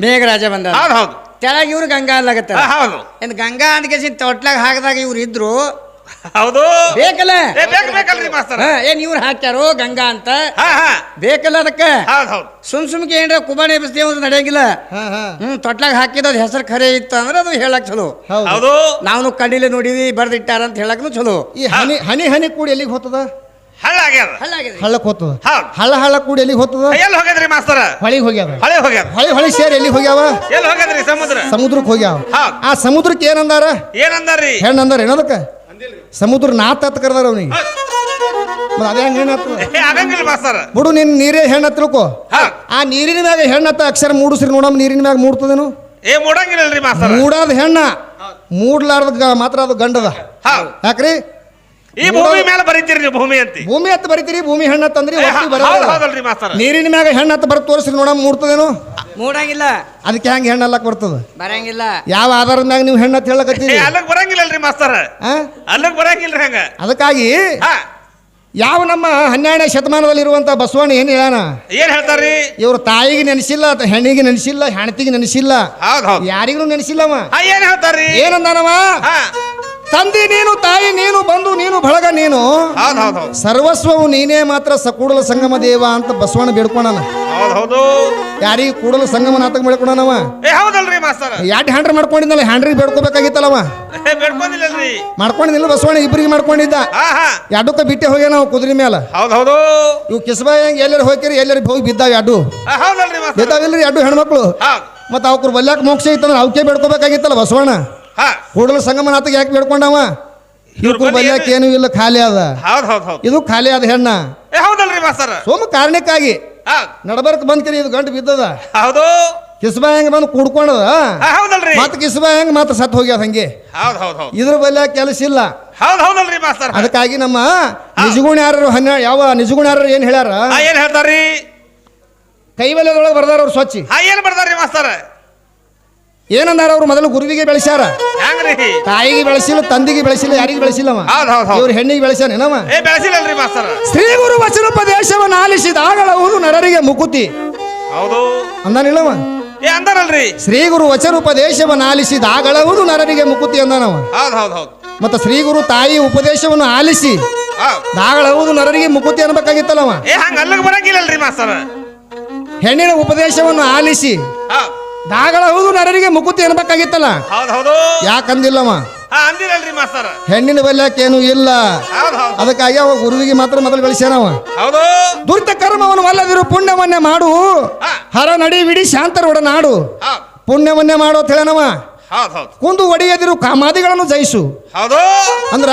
ಮೇಘರಾಜ ಬಂದ. ಹೌದು ಹೌದು. ತೆಳಗ ಇವ್ರು ಗಂಗಾ ಅಲ್ಲಾಗತ್ತಾರ. ಹೌದು. ಏನ್ ಗಂಗಾ ಅಂದ್ಕೇಸಿ ತೊಟ್ಲಾಗ ಹಾಕಿದಾಗ ಇವ್ರು ಇದ್ರು ಹೌದು. ಬೇಕಲ್ಲ ಬೇಕಲ್ರಿ ಮಾಸ್ತರ. ಏನ್ ಇವ್ರು ಹಾಕ್ಯಾರೋ ಗಂಗಾ ಅಂತ ಹಾ ಹಾ ಬೇಕಲ್ಲ ಅದಕ್ಕ. ಹೌದು ಹೌದು. ಸುಮ್ಕೆ ಏನ್ರ ಕುಬಾಣಿ ಎಬ್ಸ್ತೇವ ನಡೆಯಂಗಿಲ್ಲ. ತೊಟ್ಲಾಗ ಹಾಕಿದ ಹೆಸರು ಖರೆ ಇತ್ತು ಅಂದ್ರೆ ಅದು ಹೇಳಕ್ ಚಲೋ. ಹೌದು. ನಾವು ಕಣ್ಣಿಲೆ ನೋಡಿವಿ ಬರ್ದಿಟ್ಟಾರ ಅಂತ ಹೇಳಕ್ನು ಚಲೋ. ಈ ಹನಿ ಹನಿ ಹನಿ ಕೂಡಿ ಎಲ್ಲಿಗೆ ಹೋಗ್ತದ? ಹಳ್ಳ ಆಗ್ಯದ. ಹಳ್ಳಕ್ಕೆ ಹೋಗ್ತದ. ಹೌದು. ಹಳ್ಳ ಕೂಡಿ ಎಲ್ಲಿಗೆ ಹೋಗ್ತದ? ಎಲ್ಲಿ ಹೋಗ್ಯದ್ರಿ ಮಾಸ್ತರ? ಹೊಳಿಗೆ ಹೋಗ್ಯಾವ. ಹೊಳಿ ಸೇರಿ ಎಲ್ಲಿಗೆ ಹೋಗ್ಯಾವ? ಎಲ್ಲಿ ಹೋಗ್ಯದ್ರಿ? ಸಮುದ್ರಕ್ಕೆ ಹೋಗ್ಯಾವ. ಹೌದು. ಆ ಸಮುದ್ರಕ್ಕೆ ಏನಂದಾರ? ಏನಂದಾರ್ರಿ? ಹೆಣ್ಣಂದಾರ ಏನದಕ್ಕ? ಸಮುದ್ರ ನಾತ್ ಕರ್ದಾರ ಅವ್ನಿಗೆ. ಅದೇ ಹಂಗ ಆಗಂಗಿಲ್ಲ ಮಾಸ್ತರ. ಬಿಡು ನಿನ್ ನೀರೇ ಹೆಣ್ಣ ತಿಳ್ಕೊ. ಆ ನೀರಿನ ಮ್ಯಾಗ ಹೆಣ್ಣತ್ತ ಅಕ್ಷರ ಮೂಡಿಸ್ರಿ ನೋಡಮ್. ನೀರಿನ ಮ್ಯಾಗ ಮೂಡ್ತದೇನು? ಮೂಡಂಗಿಲ್ಲಲ್ರಿ ಮಾಸ್ತರ. ಮೂಡಾದ ಹೆಣ್ಣ, ಮೂಡ್ಲಾರ್ದ ಮಾತ್ರ ಅದು ಗಂಡದ. ಯಾಕ್ರಿ? ಈ ಭೂಮಿ ಮೇಲೆ ಬರೀತೀರಿ ನೀವು ಭೂಮಿ ಅಂತ. ಭೂಮಿ ಹತ್ತು ಬರೀತೀರಿ, ಭೂಮಿ ಹೆಣ್ಣತ್ತಂದ್ರಿ. ಹೌದಲ್ರಿ ಮಾಸ್ತರ. ನೀರಿನ ಮ್ಯಾಗ ಹೆಣ್ಣತ್ತ ಬರ್ ತೋರಿಸ್ರಿ ನೋಡಮ್ ಮೂಡ್ತದೇನು? ಮೂಡಂಗಿಲ್ಲ. ಅದಕ್ಕೆ ಹೆಂಗ ಹೆಣ್ಣಲ್ಲಕ್ ಬರ್ತದ? ಬರಂಗಿಲ್ಲ. ಯಾವ ಆಧಾರದ ಮ್ಯಾಗ ನೀವು ಹೆಣ್ಣತ್ ಹೇಳಕತ್ತೀರಿ? ಅಲ್ಲಕ್ ಬರಂಗಿಲ್ಲಲ್ರಿ ಮಾಸ್ತರ. ಅಲ್ಲಕ್ ಬರಂಗಿಲ್ರಿ ಹಂಗ. ಅದಕ್ಕಾಗಿ ಯಾವ ನಮ್ಮ 12ನೇ ಶತಮಾನದಲ್ಲಿರುವಂತ ಬಸವಣ್ಣ ಏನ್ ಹೇಳಾನ? ಏನ್ ಹೇಳ್ತಾರ್ರಿ? ಇವ್ರ ತಾಯಿಗೆ ನೆನೆಸಿಲ್ಲ, ಹೆಣ್ಣಿಗೆ ನೆನೆಸಿಲ್ಲ, ಹೆಣ್ತಿಗೆ ನೆನೆಸಿಲ್ಲ, ಯಾರಿಗೂ ನೆನೆಸಿಲ್ಲವ. ಏನ್ ಹೇಳ್ತಾರ್ರಿ? ಏನಂದಾನವ? ತಂದೆ ನೀನು, ತಾಯಿ ನೀನು, ಬಂಧು ನೀನು, ಬಳಗ ನೀನು, ಸರ್ವಸ್ವವು ನೀನೇ ಮಾತ್ರ ಸಕೂಡಲ ಸಂಗಮ ದೇವ ಅಂತ ಬಸವಣ್ಣ ಬೇಡ್ಕೊಂಡಾನ. ಯಾರಿಗೆ ಕೂಡಲ ಸಂಗಮನಾಥಕ್ ಬೇಡ್ಕೊಂಡಾನವ? ಹೌದಲ್ರಿ ಮಾಸ್ತರ. ಯಾಟ್ ಹ್ಯಾಂಡ್ರ್ ಮಾಡ್ಕೊಂಡಿದ್ದಲ್ಲ, ಹ್ಯಾಂಡ್ರಿಗೆ ಬೇಡ್ಕೋಬೇಕಾಗಿತ್ತಲ್ಲವ. ಮಾಡ್ಕೊಂಡಿದ್ದಿಲ್ಲ ಬಸವಣ್ಣ, ಇಬ್ಬರಿಗೆ ಮಾಡ್ಕೊಂಡಿದ್ದ. ಎರಡಕ್ಕ ಬಿಟ್ಟೆ ಹೋಗ್ಯ ನಾವು ಕುದುರೆ ಮೇಲೆ. ಇವು ಕಿಸಬಾಯಿ ಹೆಂಗ್ ಎಲ್ಲರೂ ಹೋಗಿರಿ, ಎಲ್ಲರೂ ಹೋಗಿ ಬಿದ್ದಾವ. ಎರಡು ಬಿದ್ದಾವಿಲ್ರಿ ಎರಡು ಹೆಣ್ಮಕ್ಳು. ಮತ್ತ ಅವ್ರ ಬಲ್ಯಾಕ ಮೋಕ್ಷ ಇತ್ತಂದ್ರೆ ಅವಕ್ಕೆ ಬೇಡ್ಕೋಬೇಕಾಗಿತ್ತಲ್ಲ ಬಸವಣ್ಣ. ಕೂಡಲ ಸಂಗಮನಾಥಗೆ ಯಾಕೆ ಬೇಡ್ಕೊಂಡವ? ಇವ್ರ ಬಲ್ಯಾಕ ಏನು ಇಲ್ಲ, ಖಾಲಿ ಅದ. ಇದು ಖಾಲಿ ಆದ ಹೆಣ್ಣ. ಸೋಮ ಕಾರಣಕ್ಕಾಗಿ ನಡಬರ್ಕ್ ಬಂದ್ಕರಿ ಇದು ಗಂಟು ಬಿದ್ದದ. ಕಿಸಬಾ ಹೆಂಗ್ ಬಂದು ಕೂಡ್ಕೊಂಡದ. ಮತ್ ಕಿಸಬಾ ಹೆಂಗ್ ಮಾತ್ರ ಸತ್ ಹೋಗ್ಯಾದ ಹಂಗೆ. ಇದ್ರ ಬಲ್ಯಾಕ ಕೆಲಸ ಇಲ್ಲ. ಅದಕ್ಕಾಗಿ ನಮ್ಮ ನಿಜಗುಣ್ಯಾರರು ಯಾವ ನಿಜಗುಣ್ಯಾರರು ಏನ್ ಹೇಳ್ಯಾರ? ಏನ್ ಹೇಳ್ತಾರ್ರಿ? ಕೈವಲ್ಯದೊಳಗೆ ಬರ್ದಾರ ಅವ್ರು ಸ್ವಚ್ಛ. ಏನ್ ಬರ್ದಾರ್ರಿ ಮಾಸ್ತರ? ಏನಂದಾರ? ಅವ್ರು ಮೊದಲು ಗುರುವಿಗೆ ಬೆಳೆಸ್ಯಾರ, ತಾಯಿಗೆ ಬೆಳೆಸಿಲ್ಲ, ತಂದಿಗೆ ಬೆಳೆಸಿಲ್ಲ, ಯಾರಿಗೆ ಬೆಳೆಸಿಲ್ಲವ? ಇವ್ರು ಹೆಣ್ಣಿಗೆ ಬೆಳೆಸ್ಯಾನೇನವ? ಬೆಳೆಸಿಲ್ಲಲ್ರಿ ಮಾಸ್ತರ. ಶ್ರೀ ಗುರು ವಚನೋಪದೇಶವನ್ನು ಆಲಿಸಿದಾಗಳವುದು ನರರಿಗೆ ಮುಕುತಿ ಅಂದಾನಿಲ್ಲವ? ಅಂದಾನಲ್ರಿ. ಶ್ರೀ ಗುರು ವಚನೋಪದೇಶವನ್ನು ಆಲಿಸಿದಾಗಳವುದು ನರರಿಗೆ ಮುಕುತಿ ಅಂದಾನವ. ಮತ್ತ ಶ್ರೀ ಗುರು ತಾಯಿ ಉಪದೇಶವನ್ನು ಆಲಿಸಿ ದಾಗಳವುದು ನರರಿಗೆ ಮುಕುತಿ ಅನ್ಬೇಕಾಗಿತ್ತಲ್ಲವ? ಹಂಗ ಬರಂಗಿಲ್ಲಲ್ರಿ ಮಾಸ್ತರ. ಹೆಣ್ಣಿನ ಉಪದೇಶವನ್ನು ಆಲಿಸಿ ದಾಗಳಹುದು ನರರಿಗೆ ಮುಕುತಿ ಅನ್ಬೇಕಾಗಿತ್ತಲ್ಲ? ಯಾಕಂದಿಲ್ಲವ? ಹೆಣ್ಣಿನ ಬಲ್ಯಾಕೇನು ಇಲ್ಲ. ಅದಕ್ಕಾಗಿ ಅವ ಗುರುವಿಗೆ ಮಾತ್ರ ಮೊದಲು ಬೆಳೆಸ್ಯಾನವ. ದುರಿತ ಕರ್ಮವನ್ನು ವಲ್ಲದಿರು ಪುಣ್ಯವನ್ನೇ ಮಾಡು, ಹರ ನಡಿ ವಿಡಿ ಶಾಂತರ ನಾಡು. ಪುಣ್ಯವನ್ನೇ ಮಾಡು ಅಂತ ಹೇಳನವ. ಕುಂದು ಒಡೆಯದಿರು ಕಾಮಾದಿಗಳನ್ನು ಜಯಿಸು ಅಂದ್ರ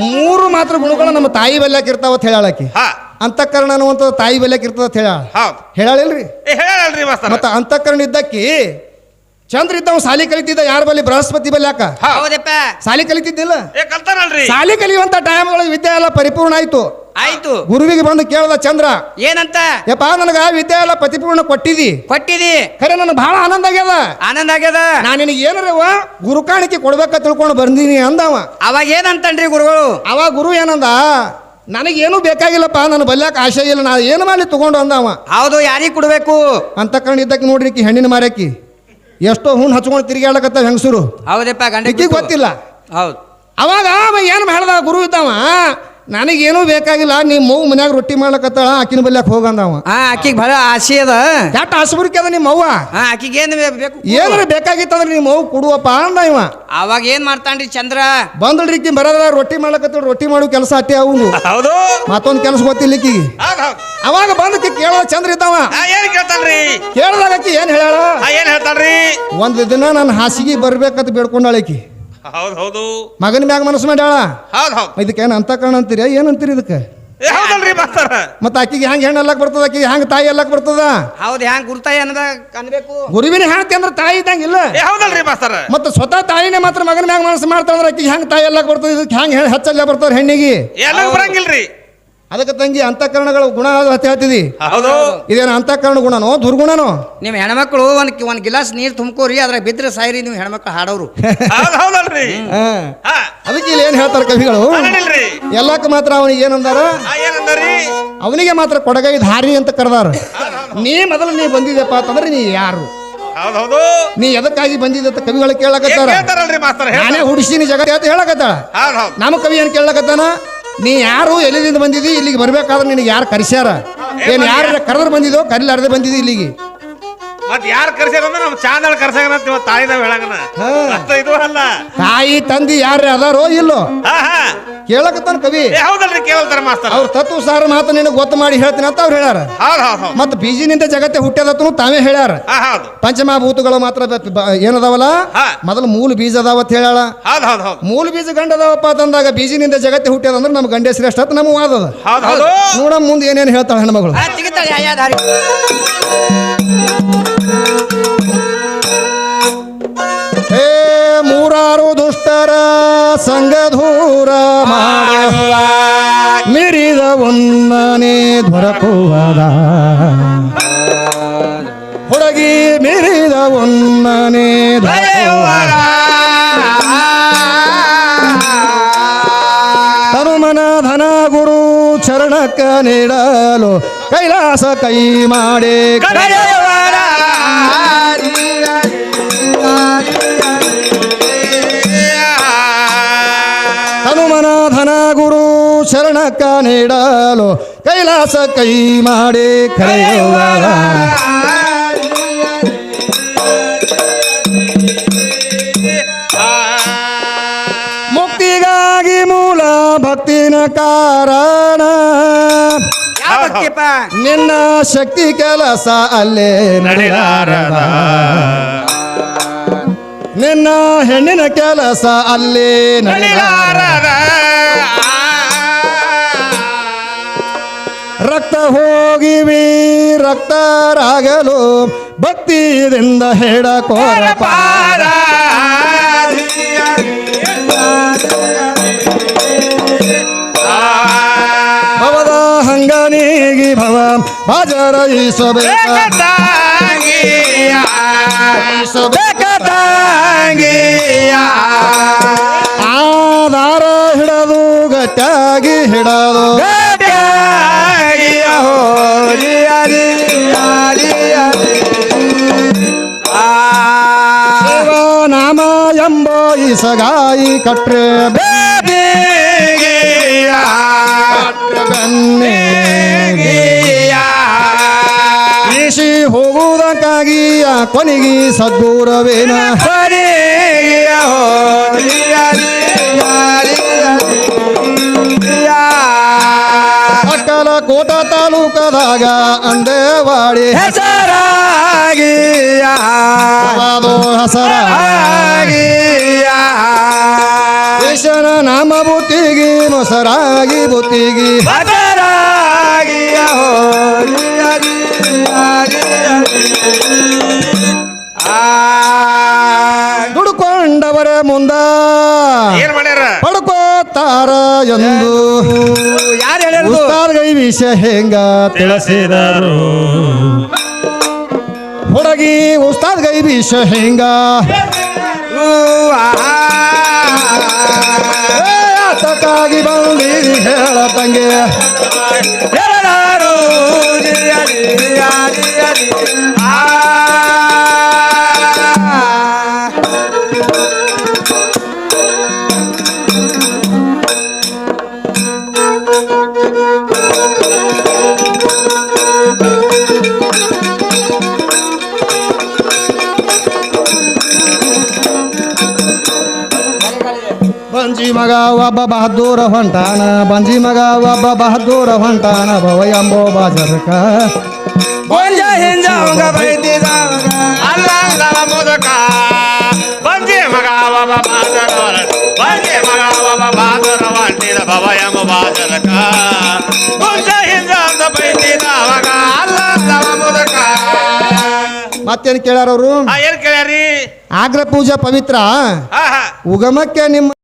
ಮೂರು ಮಾತ್ರ ಗುಣಗಳು ನಮ್ಮ ತಾಯಿ ಬಲ್ಯಾಕ ಇರ್ತಾವ ಅಂತ ಹೇಳಾಕಿ. ಅಂತಃಕರಣ ಅನ್ನುವಂಥದ್ದು ತಾಯಿ ಬೆಲೆಕ್ ಇರ್ತದ ಅಂತ ಹೇಳಲ್ರಿ? ಮತ್ತ ಅಂತಃಕರಣ ಇದ್ದಕ್ಕಿ ಚಂದ್ರ ಇದ್ದವ್ ಸಾಲಿ ಕಲಿತಿದ್ದ ಯಾರ ಬಲ್ಲಿ? ಬೃಹಸ್ಪತಿ ಬಲ್ಲಿ. ಯಾಕ ಸಾಲಿ ಕಲಿತಿದ್ದಿಲ್ಲ? ಸಾಲಿ ಕಲಿಯುವಂತ ಟೈಮ್ ಒಳಗೆ ವಿದ್ಯೆ ಎಲ್ಲ ಪರಿಪೂರ್ಣ ಆಯ್ತು. ಗುರುವಿಗೆ ಬಂದು ಕೇಳ್ದ ಚಂದ್ರ, ಏನಂತ? ಯಪ್ಪ ನನಗ ವಿದ್ಯೆ ಎಲ್ಲ ಪರಿಪೂರ್ಣ ಕೊಟ್ಟಿದಿ ಖರೆ ನನಗೆ ಬಹಳ ಆನಂದ ಆಗ್ಯದ. ನಾನು ನಿನಗೆ ಏನಾರವ ಗುರುಕಾಣಿಕೆ ಕೊಡ್ಬೇಕ ತಿಳ್ಕೊಂಡು ಬಂದೀನಿ ಅಂದವ. ಅವಾಗ ಏನಂತನ್ರಿ ಗುರುಗಳು? ಅವಾಗ ಗುರು ಏನಂದ? ನನಗೇನು ಬೇಕಾಗಿಲ್ಲಪ್ಪ, ನನ್ನ ಬಲ್ಯಾಕ ಆಶೆ ಇಲ್ಲ, ನಾ ಏನು ಮಾಡಿ ತಗೊಂಡು ಅಂದವ. ಹೌದು, ಯಾರಿಗೆ ಕೊಡ್ಬೇಕು ಅಂತ ಕಣ್ಣು ಇದ್ದಕ್ಕೆ ನೋಡ್ರಿ ಹೆಣ್ಣಿನ ಮಾರಕ್ಕಿ ಎಷ್ಟೋ ಹುಣ್ಣು ಹಚ್ಕೊಂಡು ತಿರುಗಾಡಕತ್ತ ಹೆಂಗಸರು. ಹೌದಪ್ಪ, ಗೊತ್ತಿಲ್ಲ. ಹೌದು. ಅವಾಗ ಏನು ಹೇಳ್ದ ಗುರು ಇದ್ದವ, ನನಗೇನು ಬೇಕಾಗಿಲ್ಲ, ನಿಮ್ಮ ಮಗು ಮನ್ಯಾಗ ರೊಟ್ಟಿ ಮಾಡ್ಲಕತ್ತಾಳ, ಆಕಿನ ಬಲ್ಯಾಕ ಹೋಗಂದವ. ಆಕಿಗೆ ಬಹಳ ಆಸೆ ಅದ. ಯಾಟ ಆಸಬರಿಕೆ ಅದ ನಿಮ್ಮ ಅವ್ವ? ಆಕಿಗೆ ಏನು ಬೇಕು? ಏನಾರ ಬೇಕಾಗಿತ್ತಂದ್ರೆ ನಿಮ್ಮ ಮಗು ಕೊಡುವಪ್ಪ ಅಂದ ಇವ. ಅವಾಗ ಏನ್ ಮಾಡ್ತಾನ್ರಿ ಚಂದ್ರ? ಬಂದಳ್ರಿ ಈಕಿ ಬರೋದ್ರ ರೊಟ್ಟಿ ಮಾಡ್ಲಕತ್ತ, ರೊಟ್ಟಿ ಮಾಡೋ ಕೆಲಸ ಅಟ್ಟೆ ಅವು. ಮತ್ತೊಂದು ಕೆಲಸ ಗೊತ್ತಿಲ್ಲ ಈಕಿಗೆ. ಅವಾಗ ಬಂದಕ್ಕೆ ಕೇಳೋ ಚಂದ್ರ ಇದ್ದವ. ಕೇಳದಾಗ ಆಕಿ ಏನ್ ಹೇಳ್ತಾಳ್ರಿ? ಒಂದ್ ದಿನ ನನ್ನ ಹಾಸಿಗೆ ಬರ್ಬೇಕಂತ ಬೇಡ್ಕೊಂಡಾಳಕಿ. ಮಗನ ಮ್ಯಾಗ ಮನಸ್ಸು ಮಾಡ್ಯಾಳ. ಇದಕ್ಕೇನು ಅಂತಃಕರಣ ಅಂತೀರಿ? ಏನಂತೀರಿ ಇದಕ್ಕೆ? ಮತ್ತ ಆಕಿಗೆ ಹೆಂಗ್ ಹೆಣ್ಣು ಅಲ್ಲಕ್ ಬರ್ತದ, ಆಕಿಗೆ ಹೆಂಗ್ ತಾಯಿ ಅಲ್ಲಕ್ ಬರ್ತದ? ಹೌದು, ಹೆಂಗ್ ಗುರುತಾಯಿ ಅನ್ನದ ಅನ್ಬೇಕು. ಗುರುವಿನ ಹೆಣ್ತಿ ಅಂದ್ರೆ ತಾಯಿ ಇದ್ದಂಗಿಲ್ಲ. ಮತ್ತ ಸ್ವತಃ ತಾಯಿನೇ ಮಾತ್ರ ಮಗನ ಮ್ಯಾಗ ಮನಸ್ಸು ಮಾಡ್ತಾಳ, ಆಕಿಗೆ ಹೆಂಗ್ ತಾಯಿ ಅಲ್ಲಕ್ ಬರ್ತದ? ಇದಕ್ಕೆ ಹೆಂಗ್ ಹಚ್ಚಲ್ಲ ಬರ್ತಾರ ಹೆಣ್ಣಿಗೆ? ಬರಂಗಿಲ್ರಿ. ಅದಕ್ಕೆ ತಂಗಿ ಅಂತಃಕರಣಗಳ ಗುಣ ಹೇಳ್ತಿದಿ. ಇದೇನು ಅಂತಃಕರಣ ಗುಣನೋ ದುರ್ಗುಣನೋ? ನಿಮ್ ಹೆಣ್ಮಕ್ಳು ಒಂದ್ ಗಿಲಾಸ್ ನೀರ್ ತುಂಬ್ಕೋರಿ, ಅದ್ರ ಬಿದ್ರೆ ಸಾಯಿರಿ ನೀವು ಹೆಣ್ಮಕ್ಳು ಹಾಡೋರು. ಅದಕ್ಕೆ ಇಲ್ಲಿ ಏನ್ ಹೇಳ್ತಾರ ಕವಿಗಳು? ಎಲ್ಲಕ್ಕ ಮಾತ್ರ ಅವನಿಗೆ ಏನಂದಾರ? ಅವನಿಗೆ ಮಾತ್ರ ಕೊಡಗೈ ಧಾರಿ ಅಂತ ಕರೆದಾರ. ನೀ ಮೊದಲು ನೀ ಬಂದಿದ್ದೆಪ್ಪ ಅಂತಂದ್ರೆ ನೀ ಯಾರು? ಹೌದೌದು ನೀ ಎದಕ್ಕಾಗಿ ಬಂದಿದ್ದ ಅಂತ ಕವಿಗಳು ಕೇಳಕತ್ತಾರ. ಹೇಳ್ತಾರಲ್ರಿ ಮಾಸ್ತರ ನಾನೇ ಹುಡುಸಿನಿ ಜಗತ್ ಅಂತ ಹೇಳಕತ್ತಾಳ. ಹೌದು ಹೌದು ನಮ್ಮ ಕವಿ ಏನ್ ಕೇಳಕತ್ತಾನ, ನೀ ಯಾರು ಎಲ್ಲಿಂದ ಬಂದಿದಿ, ಇಲ್ಲಿಗೆ ಬರ್ಬೇಕಾದ್ರೆ ನಿನಗೆ ಯಾರು ಕರೆಸ್ಯಾರ, ಏನ್ ಯಾರು ಕರೆದ್ರೆ ಬಂದಿದೋ ಕರಿಲಾರ್ದೆ ಬಂದಿದಿ ಇಲ್ಲಿಗೆ. ಮತ್ ಯಾರು ಕರ್ಸ್ಯಾರ ಅಂದ್ರೆ ನಮ್ ಚಾಂದಳ ಕರ್ಸಾಗನ ತಾಯಿದಾವ್ ಹೇಳಂಗನ ಅಷ್ಟ ಇದು ಅಲ್ಲ. ತಾಯಿ ತಂದಿ ಯಾರು ಅದಾರೋ ಇಲ್ಲೋ ಕೇಳಕತ್ತಾನ ಕವಿ. ಹೌದಲ್ರಿ ಕೇಳ್ತಾರ ಮಾಸ್ತರ. ಅವ್ರ ತತ್ವ ಸಾರ ಮಾತು ನಿನಗೆ ಗೊತ್ತು ಮಾಡಿ ಹೇಳ್ತೀನಿ ಅಂತ ಅವ್ರು ಹೇಳ್ಯಾರ. ಹೌದು ಹೌದು ಹೌದು ಮತ್ತ ಬೀಜಿನಿಂದ ಜಗತ್ತೆ ಹುಟ್ಟ್ಯದತ್ತನು ತಾವೇ ಹೇಳ್ಯಾರ. ಹೌದು ಪಂಚಮಭೂತಗಳು ಮಾತ್ರ ಏನದಾವಲ್ಲ ಮೊದಲು ಮೂಲ ಬೀಜ ಅದಾವತ್ ಹೇಳಾಳ. ಹೌದು ಹೌದು ಹೌದು ಮೂಲ ಬೀಜ ಗಂಡ ಅದಾವಪ್ಪ ಅಂತಂದಾಗ ಬೀಜಿನಿಂದ ಜಗತ್ತೆ ಹುಟ್ಟ್ಯದಂದ್ರೆ ನಮ್ ಗಂಡೆ ಶ್ರೇಷ್ಠ ಅಂತ ನಮ್ಮ ವಾದದ. ಹೌದು ಹೌದು ನೋಡ ಮುಂದೆ ಏನೇನು ಹೇಳ್ತಾಳ ಹೆಣ್ಮಗಳು. ಏ ಮೂರಾರು ದುಷ್ಟರ ಸಂಗಧೂರ ಮಾಡುವ ಮಿರಿದ ಒನ್ನನೆ ದೊರಕುವದ ಹುಡುಗಿ ಮಿರಿದ ಒನ್ನನೆ ದೊರಕುವದ ತನುಮನ ಧನ ಗುರು ಚರಣಕ್ಕ ನೀಡಲು ಕೈಲಾಸ ಕೈ ಮಾಡಿ ಹನುಮನ ಧನ ಗುರು ಶರಣಕ್ಕ ನೀಡಲು ಕೈಲಾಸ ಕೈ ಮಾಡಿ ಕರೆಯುವರ ಮುಕ್ತಿಗಾಗಿ ಮೂಲ ಭಕ್ತಿನ ಕಾರಣ ನಿನ್ನ ಶಕ್ತಿ ಕೆಲಸ ಅಲ್ಲೇ ನಡೆಯಾರದ ನಿನ್ನ ಹೆಣ್ಣಿನ ಕೆಲಸ ಅಲ್ಲೇ ನಡೆಯಾರದ ರಕ್ತ ಹೋಗಿವಿ ರಕ್ತರಾಗಲು ಭಕ್ತಿಯಿಂದ ಹೇಳಕೋರ ಪಾರ ಭವದ ಹಂಗನಿಗಿ ಭವ ಆಧಾರ ಹಿಡದು ಗಟ್ಟಾಗಿ ಹಿಡದು ನಾಮ ಎಂಬ ಇಸಗಾಯಿ ಕಟ್ರೆ ಈಶಿ ಹೋಗುವುದಕ್ಕಾಗಿ ಕೊನೆಗೆ ಸದ್ಗುರವೇನ ಅಕ್ಕಲ ಕೋಟ ತಾಲೂಕದಾಗ ಅಂದೇವಾಡಿ ಹೆಸರಾಗಿ ಹಸರಾಗಿ ಈಶನ ನಾಮ ಬುತ್ತಿಗಿ ಮೊಸರಾಗಿ ಬುತ್ತಿಗಿ ದುಡ್ಕೊಂಡವರ ಮುಂದ ಏನ್ ಮಾಡ್ಯಾರ ಪಡ್ಕೋತಾರ ಎಂದು ಉಸ್ತಾದ್ಗೈ ವಿಷಯ ಹೆಂಗ ತಿಳಿಸಿದರು ಹುಡುಗಿ ಉಸ್ತಾದ್ಗೈ ವಿಷಯ ಹೆಂಗ ಆತಕ್ಕಾಗಿ ಬಂದಿರಿ ಹೇಳತಂಗೆ ಬಂಜಿ ಮಗ ಒಬ್ಬ ಬಹದ್ದೂರ ಹೊಂಟಾನ ಬಂಜಿ ಮಗ ಒಬ್ಬ ಬಹದ್ದೂರ ಹೊಂಟಾನ ಭವ ಎಂಬೋ ಬಾಜರಕ ಬಂಜ ಹಿಂಜಾವಂಗ ಬೈತಿದವಂಗ ಅಲ್ಲಂಗವ ಮುದಕ ಬಂಜೆ ಮಗ ಒಬ್ಬ ಬಾದರ ಬಂಜೆ ಮಗ ಒಬ್ಬ ಬಾದರ wanted ಭವಯಮ ಬಾಜರಕ ಬಂಜ ಹಿಂಜಾವಂಗ ಬೈತಿದವಂಗ ಅಲ್ಲಂಗವ ಮುದಕ. ಮತ್ತೇನು ಕೇಳ್ಯಾರ ಅವರು? ಏನ್ ಕೇಳ್ಯಾರಿ? ಆಗ್ರ ಪೂಜಾ ಪವಿತ್ರ ಉಗಮಕ್ಕೆ ನಿಮ್ಮ